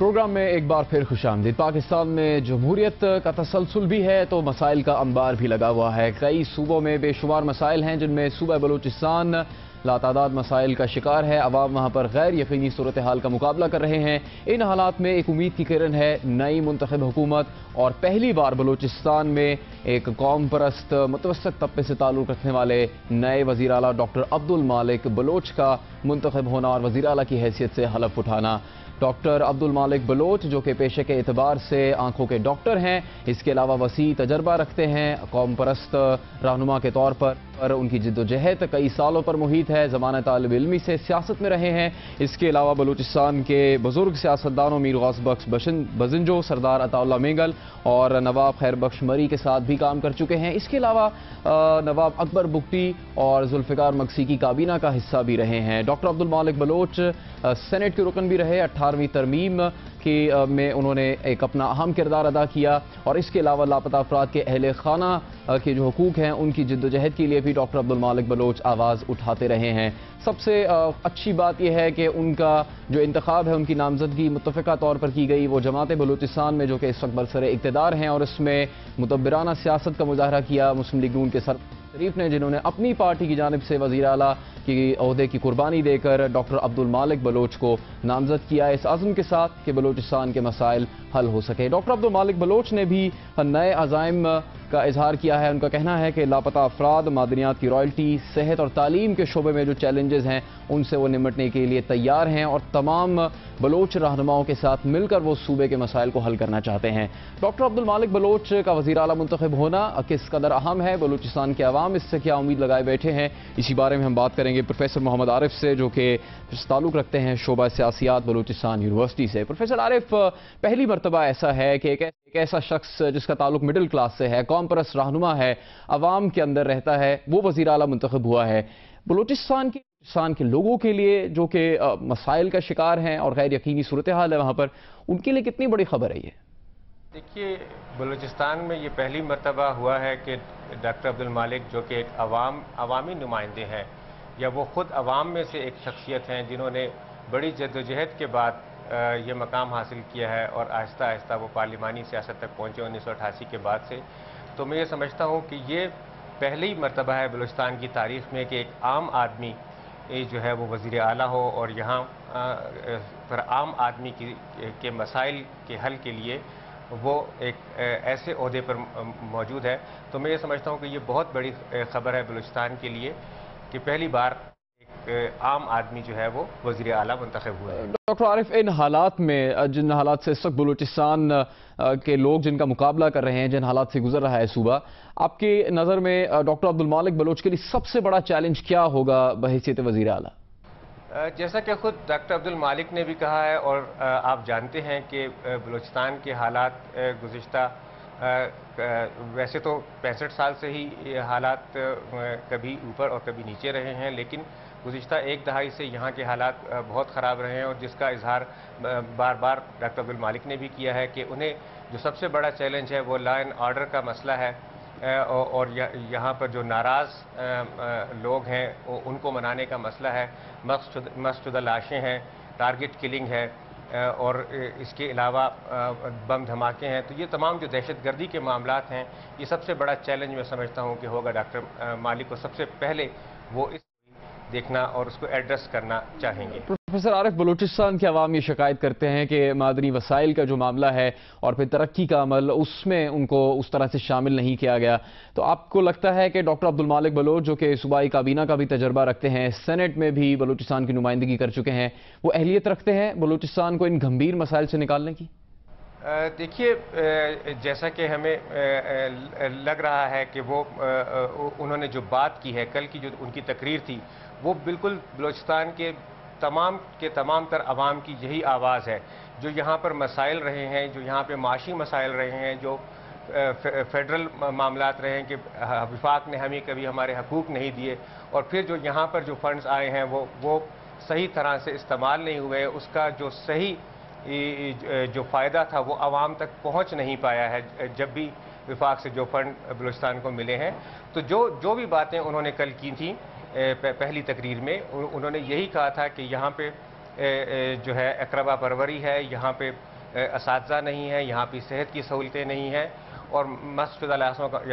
Programme में एक बार फिर खुशामदीद। पाकिस्तान में जमहूरियत का तसलसल भी है तो मसाइल का अंबार भी लगा हुआ है। कई सूबों में बेशुमार मसाइल हैं, जिनमें सूबा बलूचिस्तान लातादाद मसाइल का शिकार है। अवाम वहाँ पर गैर यकीनी सूरत हाल का मुकाबला कर रहे हैं। इन हालात में एक उम्मीद की किरण है नई मुंतखब हुकूमत, और पहली बार बलूचिस्तान में एक कौम परस्त मुतवस्सित तबके से ताल्लुक़ रखने वाले नए वज़ीर आला डॉक्टर अब्दुल मालिक बलोच का मुंतखब होना और वज़ीर आला की हैसियत से हलफ उठाना। डॉक्टर अब्दुल मालिक बलोच जो कि पेशे के एतबार से आंखों के डॉक्टर हैं, इसके अलावा वसी तजर्बा रखते हैं। कौम परस्त रहनुमा के तौर पर उनकी जिद्दोजहद कई सालों पर मुहित है। ज़मानत तालिब इल्मी से सियासत में रहे हैं। इसके अलावा बलूचिस्तान के बुजुर्ग सियासतदानों मीर गौस बख्श बजिंजो, सरदार अताउल्लाह मेंगल और नवाब खैर बख्श मरी के साथ भी काम कर चुके हैं। इसके अलावा नवाब अकबर बुगटी और जुल्फ़िकार मक्सी की काबीना का हिस्सा भी रहे हैं। डॉक्टर अब्दुल मालिक बलोच सेनेट के रुकन भी रहे। 18वीं तरमीम में उन्होंने एक अपना अहम किरदार अदा किया, और इसके अलावा लापता अफराद के अहले खाना के जो हुकूक हैं उनकी जिद्दोजहद के लिए भी डॉक्टर अब्दुल मालिक बलोच आवाज़ उठाते रहे हैं। सबसे अच्छी बात यह है कि उनका जो इंतखाब है, उनकी नामजदगी मुत्तफ़िक़ा तौर पर की गई। वो जमात बलूचिस्तान में जो कि इस वक्त बरसर इक़्तिदार हैं, और इसमें मुतब्बिराना सियासत का मुज़ाहरा किया मुस्लिम लीग नून के सर शरीफ ने, जिन्होंने अपनी पार्टी की जानिब से वज़ीर आला की ओहदे की कुर्बानी देकर डॉक्टर अब्दुल मालिक बलोच को नामजद किया, इस आज़म के साथ कि बलूचिस्तान के मसाइल हल हो सके। डॉक्टर अब्दुल मालिक बलोच ने भी नए अज़ाइम का इजहार किया है। उनका कहना है कि लापता अफराद, मादनियात की रॉयल्टी, सेहत और तालीम के शोबे में जो चैलेंजेस हैं उनसे वो निमटने के लिए तैयार हैं, और तमाम बलोच रहनुमाओं के साथ मिलकर वो सूबे के मसाइल को हल करना चाहते हैं। डॉक्टर अब्दुल मालिक बलोच का वज़ीर आला मुंतखब होना किस कदर अहम है, बलूचिस्तान के अवाम इससे क्या उम्मीद लगाए बैठे हैं, इसी बारे में हम बात करेंगे प्रोफेसर मोहम्मद आरिफ से, जो कि ताल्लुक़ रखते हैं शोबा सियासियात बलूचिस्तान यूनिवर्सिटी से। प्रोफेसर आरिफ, पहली मरतबा ऐसा है कि एक ऐसा शख्स जिसका ताल्लुक़ मिडिल क्लास से है, कौम परस्त रहनुमा है, अवाम के अंदर रहता है, वो वज़ीर आला मुंतखब हुआ है। बलूचिस्तान के लोगों के लिए जो कि मसाइल का शिकार हैं और गैर यकीनी सूरत हाल है वहाँ पर, उनके लिए कितनी बड़ी खबर है ये? देखिए, बलूचिस्तान में ये पहली मरतबा हुआ है कि डॉक्टर अब्दुल मालिक, जो कि एक अवामी नुमाइंदे हैं, या वो ख़ुद अवाम में से एक शख्सियत हैं जिन्होंने बड़ी जद्दोजहद के बाद ये मकाम हासिल किया है, और आहिस्ता आहिस्ता वो पार्लिमानी सियासत तक पहुँचे 1988 के बाद से। तो मैं ये समझता हूँ कि ये पहली मरतबा है बलूचिस्तान की तारीख़ में कि एक आम आदमी जो है वो वज़ीर आला हो, और यहाँ पर आम आदमी के मसाइल के हल के लिए वो एक ऐसे ओहदे पर मौजूद है। तो मैं ये समझता हूँ कि ये बहुत बड़ी ख़बर है बलूचिस्तान के लिए कि पहली बार एक आम आदमी जो है वो वज़ीर आला मुंतखब हुआ है। डॉक्टर आरिफ, इन हालात में, जिन हालात से इस वक्त बलूचिस्तान के लोग जिनका मुकाबला कर रहे हैं, जिन हालात से गुजर रहा है सूबा, आपकी नज़र में डॉक्टर अब्दुल मालिक बलोच के लिए सबसे बड़ा चैलेंज क्या होगा बहैसियत वज़ीर आला? जैसा कि ख़ुद डॉक्टर अब्दुल मालिक ने भी कहा है, और आप जानते हैं कि बलूचिस्तान के हालात गुज़िश्ता वैसे तो 65 साल से ही ये हालात कभी ऊपर और कभी नीचे रहे हैं, लेकिन गुज़िश्ता एक दहाई से यहाँ के हालात बहुत ख़राब रहे हैं, और जिसका इजहार बार बार डॉक्टर अब्दुल मालिक ने भी किया है कि उन्हें जो सबसे बड़ा चैलेंज है वो लॉ एंड ऑर्डर का मसला है, और यहाँ पर जो नाराज़ लोग हैं उनको मनाने का मसला है, मकसूदा लाशें हैं, टारगेट किलिंग है, और इसके अलावा बम धमाके हैं। तो ये तमाम जो दहशतगर्दी के मामलात हैं, ये सबसे बड़ा चैलेंज मैं समझता हूँ कि होगा डॉक्टर मालिक को सबसे पहले वो इस देखना और उसको एड्रेस करना चाहेंगे। प्रोफेसर आरिफ, बलूचिस्तान के अवाम ये शिकायत करते हैं कि मादनी वसाइल का जो मामला है और फिर तरक्की का अमल, उसमें उनको उस तरह से शामिल नहीं किया गया। तो आपको लगता है कि डॉक्टर अब्दुल मालिक बलोच, जो कि सूबाई काबीना का भी तजर्बा रखते हैं, सेनेट में भी बलूचिस्तान की नुमाइंदगी कर चुके हैं, वो अहलियत रखते हैं बलूचिस्तान को इन गंभीर मसाइल से निकालने की? देखिए, जैसा कि हमें लग रहा है कि वो उन्होंने जो बात की है, कल की जो उनकी तकरीर थी, वो बिल्कुल बलूचिस्तान के तमाम तर अवाम की यही आवाज़ है। जो यहाँ पर मसाइल रहे हैं, जो यहाँ पे माशी मसाइल रहे हैं, जो फेडरल मामलात रहे हैं कि वफाक ने हमें कभी हमारे हकूक़ नहीं दिए, और फिर जो यहाँ पर जो फंड्स आए हैं वो सही तरह से इस्तेमाल नहीं हुए, उसका जो सही जो फ़ायदा था वो आवाम तक पहुँच नहीं पाया है जब भी वफाक से जो फंड बलूचिस्तान को मिले हैं। तो जो भी बातें उन्होंने कल की थी पहली तकरीर में, उन्होंने यही कहा था कि यहाँ पे जो है अक़रबा परवरी है, यहाँ पे اساتذہ نہیں ہیں، یہاں پہ صحت کی سہولتیں نہیں ہیں، اور مستفیض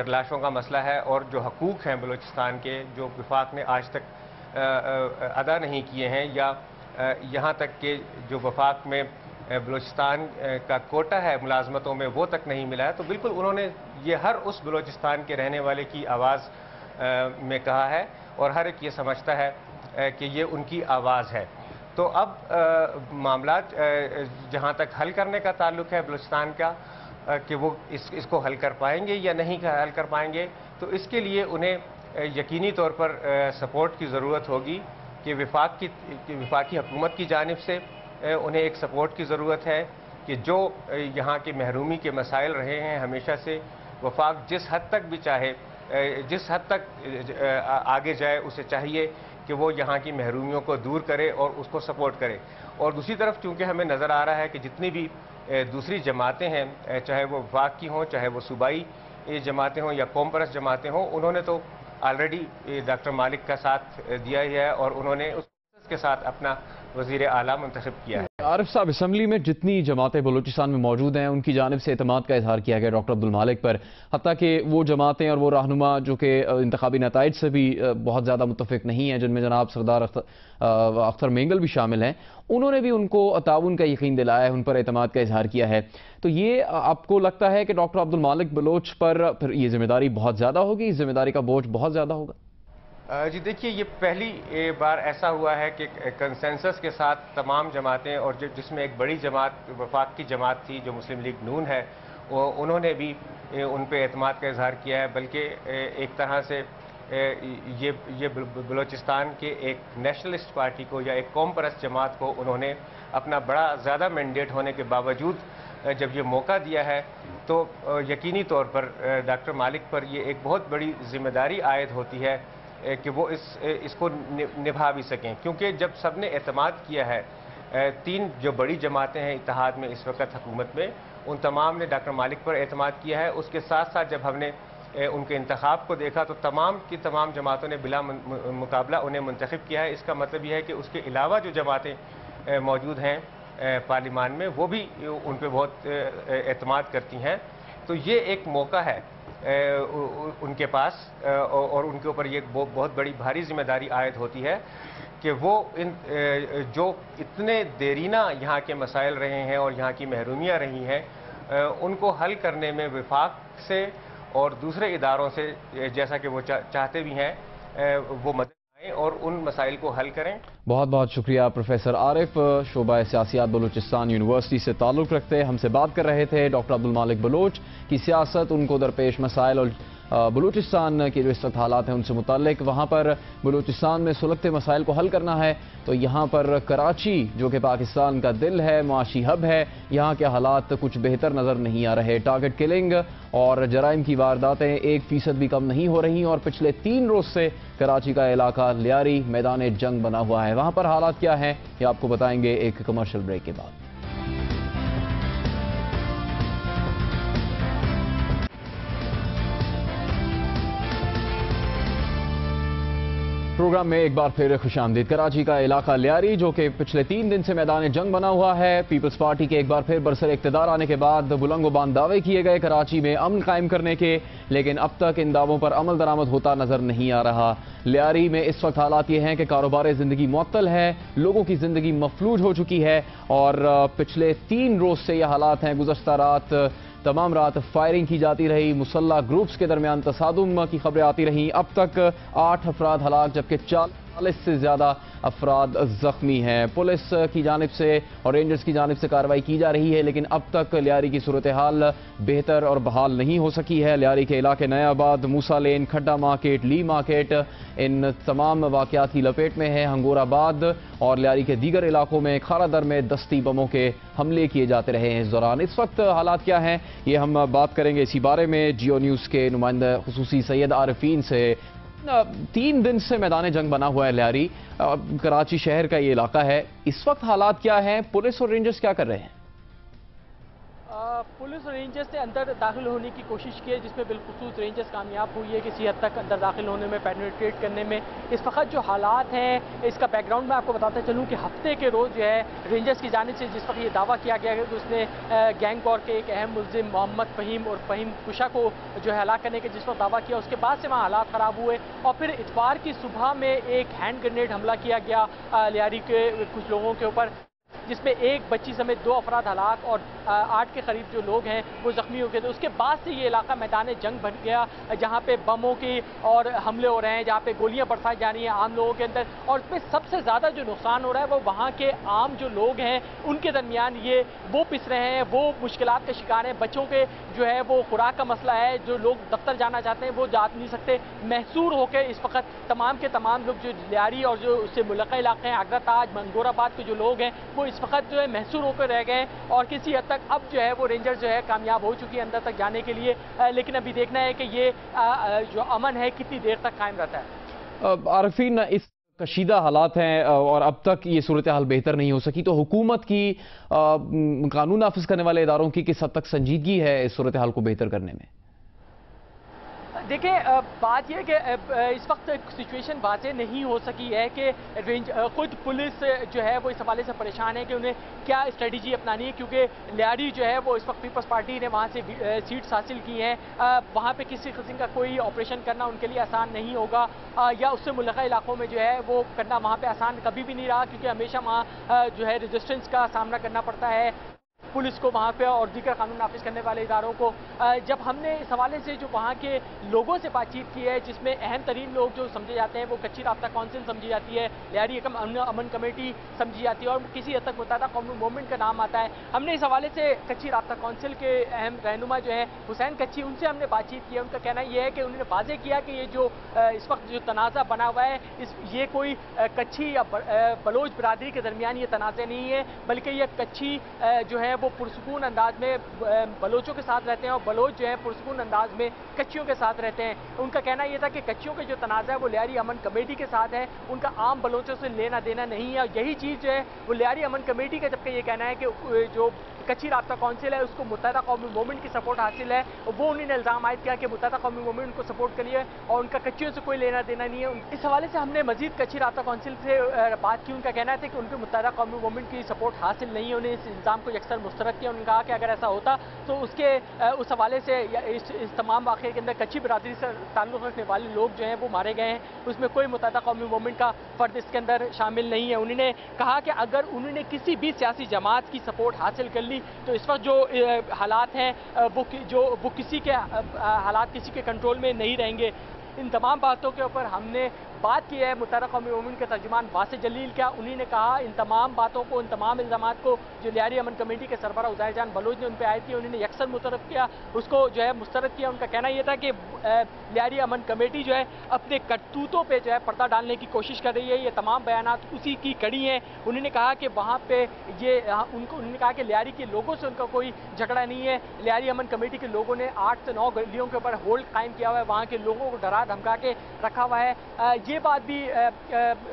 لاشوں کا مسئلہ ہے، اور جو حقوق ہیں بلوچستان کے جو وفاق نے آج تک ادا نہیں کیے ہیں، یا یہاں تک کہ جو وفاق میں بلوچستان کا کوٹا ہے ملازمتوں میں وہ تک نہیں ملا ہے، تو بالکل انہوں نے یہ ہر اس بلوچستان کے رہنے والے کی آواز میں کہا ہے، اور ہر ایک یہ سمجھتا ہے کہ یہ ان کی آواز ہے۔ تو اب معاملات جہاں تک حل کرنے کا تعلق ہے بلوچستان کا، کہ وہ اس کو حل کر پائیں گے یا نہیں حل کر پائیں گے، تو اس کے لیے انہیں یقینی طور پر سپورٹ کی ضرورت ہوگی کہ وفاقی حکومت کی جانب سے انہیں ایک سپورٹ کی ضرورت ہے کہ جو یہاں کے محرومی کے مسائل رہے ہیں ہمیشہ سے، وفاق جس حد تک بھی چاہے، جس حد تک آگے جائے، اسے چاہیے کہ وہ یہاں کی محرومیوں کو دور کرے اور اس کو سپورٹ کرے۔ اور دوسری طرف چونکہ ہمیں نظر آ رہا ہے کہ جتنی بھی دوسری جماعتیں ہیں، چاہے وہ وفاق کی ہوں، چاہے وہ صوبائی جماعتیں ہوں یا قوم پرست جماعتیں ہوں، انہوں نے تو آلریڈی ڈاکٹر مالک کا ساتھ دیا ہی ہے، اور انہوں نے اس کے ساتھ اپنا وزیر اعلیٰ منتخب کیا ہے۔ عارف صاحب، اسمبلی میں جتنی جماعتیں بلوچستان میں موجود ہیں ان کی جانب سے اعتماد کا اظہار کیا گیا ڈاکٹر عبدالمالک پر، حتیٰ کہ وہ جماعتیں اور وہ رہنما جو کہ انتخابی نتائج سے بھی بہت زیادہ متفق نہیں ہیں، جن میں جناب سردار اختر مینگل بھی شامل ہیں، انہوں نے بھی ان کو تعاون کا یقین دلایا ہے، ان پر اعتماد کا اظہار کیا ہے۔ تو یہ آپ کو لگتا ہے کہ ڈاکٹر عبدالمالک بلوچ پر پھر یہ ذمہ داری بہت زیادہ ہوگی، اس ذمہ داری کا بوجھ بہت زیادہ ہوگا؟ جی دیکھیے، یہ پہلی بار ایسا ہوا ہے کہ کنسنسس کے ساتھ تمام جماعتیں، اور جس میں ایک بڑی جماعت وفاق کی جماعت تھی جو مسلم لیگ نون ہے، انہوں نے بھی ان پہ اعتماد کا اظہار کیا ہے، بلکہ ایک طرح سے یہ بلوچستان کے ایک نیشنلسٹ پارٹی کو یا ایک قوم پرست جماعت کو انہوں نے اپنا بڑا زیادہ مینڈیٹ ہونے کے باوجود جب یہ موقع دیا ہے، تو یقینی طور پر ڈاکٹر مالک پر یہ ایک بہت بڑی ذمہ داری عائد ہوتی ہے کہ وہ اس کو نبھا بھی سکیں، کیونکہ جب سب نے اعتماد کیا ہے، تین جو بڑی جماعتیں ہیں اتحاد میں اس وقت حکومت میں، ان تمام نے ڈاکٹر مالک پر اعتماد کیا ہے۔ اس کے ساتھ ساتھ جب ہم نے ان کے انتخاب کو دیکھا تو تمام کی تمام جماعتوں نے بلا مقابلہ انہیں منتخب کیا ہے۔ اس کا مطلب یہ ہے کہ اس کے علاوہ جو جماعتیں موجود ہیں پارلیمان میں، وہ بھی ان پہ بہت اعتماد کرتی ہیں۔ تو یہ ایک موقع ہے ان کے پاس، اور ان کے اوپر یہ بہت بڑی بھاری ذمہ داری عائد ہوتی ہے کہ وہ جو اتنے دیرینہ یہاں کے مسائل رہے ہیں اور یہاں کی محرومیاں رہی ہیں، ان کو حل کرنے میں وفاق سے اور دوسرے اداروں سے، جیسا کہ وہ چاہتے بھی ہیں، وہ مدد آئیں اور ان مسائل کو حل کریں۔ بہت بہت شکریہ پروفیسر عارف، شعبہ سیاسیات بلوچستان یونیورسٹی سے تعلق رکھتے ہم سے بات کر رہے تھے ڈاکٹر عبدالمالک بلوچ کی سیاست، ان کو درپیش مسائل اور بلوچستان کے جو اس وقت حالات ہیں ان سے متعلق۔ وہاں پر بلوچستان میں سلگتے مسائل کو حل کرنا ہے تو یہاں پر کراچی جو کہ پاکستان کا دل ہے، معاشی ہب ہے، یہاں کے حالات کچھ بہتر نظر نہیں آ رہے۔ ٹارگٹ کلنگ اور جرائم کی وارداتیں 1% بھی کم نہیں ہو رہی، اور پچھلے 3 روز سے کراچی کا علاقہ لیاری میدان جنگ بنا ہوا ہے۔ وہاں پر حالات کیا ہیں یہ آپ کو بتائیں گے ایک کمرشل بریک کے بعد۔ پروگرام میں ایک بار پھر خوش آمدید۔ کراچی کا علاقہ لیاری جو کہ پچھلے 3 دن سے میدان جنگ بنا ہوا ہے، پیپلز پارٹی کے ایک بار پھر برسر اقتدار آنے کے بعد بلند و باند دعوے کیے گئے کراچی میں امن قائم کرنے کے، لیکن اب تک ان دعووں پر عمل درآمد ہوتا نظر نہیں آ رہا۔ لیاری میں اس وقت حالات یہ ہیں کہ کاروبار زندگی معطل ہے، لوگوں کی زندگی مفلوج ہو چکی ہے، اور پچھلے 3 روز سے یہ حالات ہیں۔ گزشتہ رات تمام رات فائرنگ کی جاتی رہی، مسلح گروپس کے درمیان تصادم کی خبریں آتی رہیں۔ اب تک 8 افراد ہلاک جبکہ 40 سے زیادہ افراد زخمی ہیں۔ پولیس کی جانب سے اور رینجرز کی جانب سے کارروائی کی جا رہی ہے، لیکن اب تک لیاری کی صورتحال بہتر اور بحال نہیں ہو سکی ہے۔ لیاری کے علاقے نیا آباد، موسیٰ لین، کھڈا مارکیٹ، لی مارکیٹ ان تمام واقعات کی لپیٹ میں ہے۔ ہنگور آباد اور لیاری کے دیگر علاقوں میں کھارا در میں دستی بموں کے حملے کیے جاتے رہے ہیں۔ اس دوران اس وقت حالات کیا ہیں یہ ہم بات کریں گے اسی بارے میں جیو نیوز کے نمائندہ خصوصی سید عارفین سے۔ 3 دن سے میدان جنگ بنا ہوا ہے لیاری، کراچی شہر کا یہ علاقہ ہے، اس وقت حالات کیا ہیں؟ پولیس اور رینجرز کیا کر رہے ہیں؟ पुलिस और रेंजर्स ने अंदर दाखिल होने की कोशिश की है, जिसमें बिलखुसूस रेंजर्स कामयाब हुई है किसी हद तक अंदर दाखिल होने में, पेनिट्रेट करने में। इस वक्त जो हालात हैं, इसका बैकग्राउंड मैं आपको बताता चलूँ कि हफ्ते के रोज़ जो है रेंजर्स की जानिब से जिस वक्त ये दावा किया गया है कि उसने गैंग वॉर के एक अहम मुलजिम मोहम्मद फ़हीम और फ़हीम कुशा को जो है हलाक करने के जिस वक्त दावा किया, उसके बाद से वहाँ हालात ख़राब हुए और फिर इतवार की सुबह में एक हैंड ग्रेनेड हमला किया गया लियारी के कुछ लोगों के ऊपर, जिसमें एक बच्ची समेत 2 अफराद हलाक और 8 के करीब जो लोग हैं वो जख्मी हो गए थे। उसके बाद से ये इलाका मैदान जंग बन गया, जहाँ पे बमों की और हमले हो रहे हैं, जहाँ पे गोलियां बरसाई जा रही हैं आम लोगों के अंदर, और इसमें सबसे ज़्यादा जो नुकसान हो रहा है वो वहाँ के आम जो लोग हैं उनके दरमियान ये वो पिस रहे हैं, वो मुश्किलात का शिकार हैं। बच्चों के जो है वो खुराक का मसला है, जो लोग दफ्तर जाना चाहते हैं वो जा नहीं सकते। महसूर होकर इस वक्त तमाम के तमाम लोग जो लियारी और जो उससे मुल्का इलाके हैं, आगरा ताज, मंगोराबाद के जो लोग हैं वो इस वक्त जो है महसूर होकर रह गए और किसी हद तक अब जो है वो रेंजर्स जो है कामयाब हो चुकी है अंदर तक जाने के लिए, लेकिन अभी देखना है कि ये जो अमन है कितनी देर तक कायम रहता है। आरफीन, इस कशीदा हालात हैं और अब तक ये सूरत हाल बेहतर नहीं हो सकी, तो हुकूमत की कानून नाफिज करने वाले इदारों की किस हद तक संजीदगी है इस सूरत हाल को बेहतर करने में? देखिए, बात यह कि इस वक्त सिचुएशन वाज़ेह नहीं हो सकी है कि खुद पुलिस जो है वो इस हवाले से परेशान है कि उन्हें क्या स्ट्रेटजी अपनानी है, क्योंकि लियारी जो है वो इस वक्त पीपल्स पार्टी ने वहाँ से सीट्स हासिल की हैं। वहाँ पे किसी किस्म का कोई ऑपरेशन करना उनके लिए आसान नहीं होगा, या उससे मुल्का इलाकों में जो है वो करना वहाँ पर आसान कभी भी नहीं रहा, क्योंकि हमेशा वहाँ जो है रेजिस्टेंस का सामना करना पड़ता है पुलिस को वहाँ पे और दीगर कानून नाफिज करने वाले इदारों को। जब हमने इस हवाले से जो वहाँ के लोगों से बातचीत की है, जिसमें अहम तरीन लोग जो समझे जाते हैं वो कच्ची राब्ता काउंसिल समझी जाती है, लियारी अमन कमेटी समझी जाती है और किसी हद तक मुत्तहदा कौमी मूवमेंट का नाम आता है। हमने इस हवाले से कच्ची राब्ता काउंसिल के अहम रहनुमा जो है हुसैन कच्ची, उनसे हमने बातचीत की है। उनका कहना यह है कि उन्होंने वाज़ेह किया कि ये जो इस वक्त जो तनाज़ा बना हुआ है ये कोई कच्ची या बलोच बरादरी के दरमियान ये तनाज़ा नहीं है, बल्कि ये कच्ची जो है वो पुरसकून अंदाज में बलोचों के साथ रहते हैं और बलोच जो है पुरसकून अंदाज में कच्चियों के साथ रहते हैं। उनका कहना यह था कि कच्चियों के जो तनाज़ा है वो लियारी अमन कमेटी के साथ है, उनका आम बलोचों से लेना देना नहीं है। और यही चीज़ जो है वो लियारी अमन कमेटी का जबकि ये कहना है कि जो कच्ची राब्ता काउंसिल है उसको मुत्तहदा कौमी मूवमेंट की सपोर्ट हासिल है, वो उन्होंने इल्ज़ाम आयद किया कि मुत्तहदा कौमी मूवमेंट को सपोर्ट करी है और उनका कच्चियों से कोई लेना देना नहीं है। इस हवाले से हमने मजीद कच्ची राब्ता काउंसिल से बात की। उनका कहना था कि उनको मुत्तहदा कौमी मूवमेंट की सपोर्ट हासिल नहीं है, उन्हें इस इल्ज़ाम को अक्सर मुस्तरद किया। उन्होंने कहा कि अगर ऐसा होता तो उसके उस हवाले से इस तमाम वाक़े के अंदर कच्ची बरादरी से ताल्लुक़ रखने वाले लोग जो हैं वो मारे गए हैं, उसमें कोई मुत्तहदा कौमी मूवमेंट का फ़र्द इसके अंदर शामिल नहीं है। उन्होंने कहा कि अगर उन्होंने किसी भी सियासी जमात की सपोर्ट हासिल कर ली तो इस वक्त जो हालात हैं वो किसी के हालात किसी के कंट्रोल में नहीं रहेंगे। इन तमाम बातों के ऊपर हमने बात की है मुत्तहदा कौमी मूवमेंट के तर्जुमान वासिफ जलील का। उन्होंने कहा इन तमाम बातों को, इन तमाम इल्ज़ामात को जो लियारी अमन कमेटी के सरबराह उज़ैर जान बलोच ने उन पर आयद की, उन्होंने यकसर मुतरफ किया, उसको जो है मुस्तरद किया। उनका कहना यह था कि लियारी अमन कमेटी जो है अपने करतूतों पर जो है पर्दा डालने की कोशिश कर रही है, ये तमाम बयानात उसी की कड़ी हैं। उन्होंने कहा कि वहाँ पर उन्होंने कहा कि लियारी के लोगों से उनका कोई झगड़ा नहीं है। लियारी अमन कमेटी के लोगों ने 8 से 9 गलियों के ऊपर होल्ड कायम किया हुआ है, वहाँ के लोगों को डरा धमका के रखा हुआ है। ये बात भी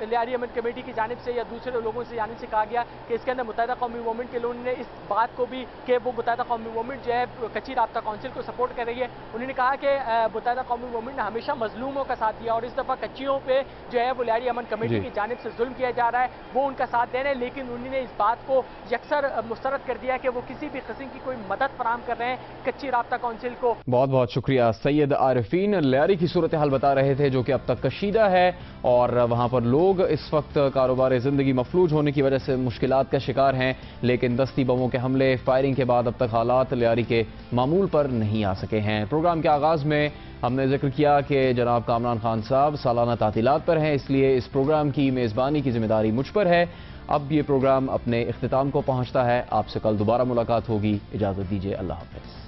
लियारी अमन कमेटी की जानिब से या दूसरे लोगों से जानिब से कहा गया कि इसके अंदर मुत्तहदा कौमी मूवमेंट के लोगों ने इस बात को भी कि वो मुत्तहदा कौमी मूवमेंट जो है कच्ची राब्ता काउंसिल को सपोर्ट कर रही है। उन्होंने कहा कि मुत्तहदा कौमी मूवमेंट ने हमेशा मजलूमों का साथ दिया और इस दफ़ा कच्चियों पे जो है वो लियारी अमन कमेटी की जानिब से जुल्म किया जा रहा है, वो उनका साथ दे रहे हैं। लेकिन उन्होंने इस बात को यकसर मुस्तरद कर दिया कि वो किसी भी किस्म की कोई मदद फराहम कर रहे हैं कच्ची राब्ता काउंसिल को। बहुत बहुत शुक्रिया सैयद आरिफीन। लियारी की सूरत हाल बता रहे थे जो कि अब तक कशीदा है और वहाँ पर लोग इस वक्त कारोबार ज़िंदगी मफलूज होने की वजह से मुश्किलात का शिकार हैं, लेकिन दस्ती बमों के हमले फायरिंग के बाद अब तक हालात लियारी के मामूल पर नहीं आ सके हैं। प्रोग्राम के आगाज़ में हमने जिक्र किया कि जनाब कामरान खान साहब सालाना तातीलात पर हैं, इसलिए इस प्रोग्राम की मेज़बानी की जिम्मेदारी मुझ पर है। अब ये प्रोग्राम अपने इख्तिताम को पहुँचता है। आपसे कल दोबारा मुलाकात होगी। इजाज़त दीजिए। अल्लाह हाफ़िज़।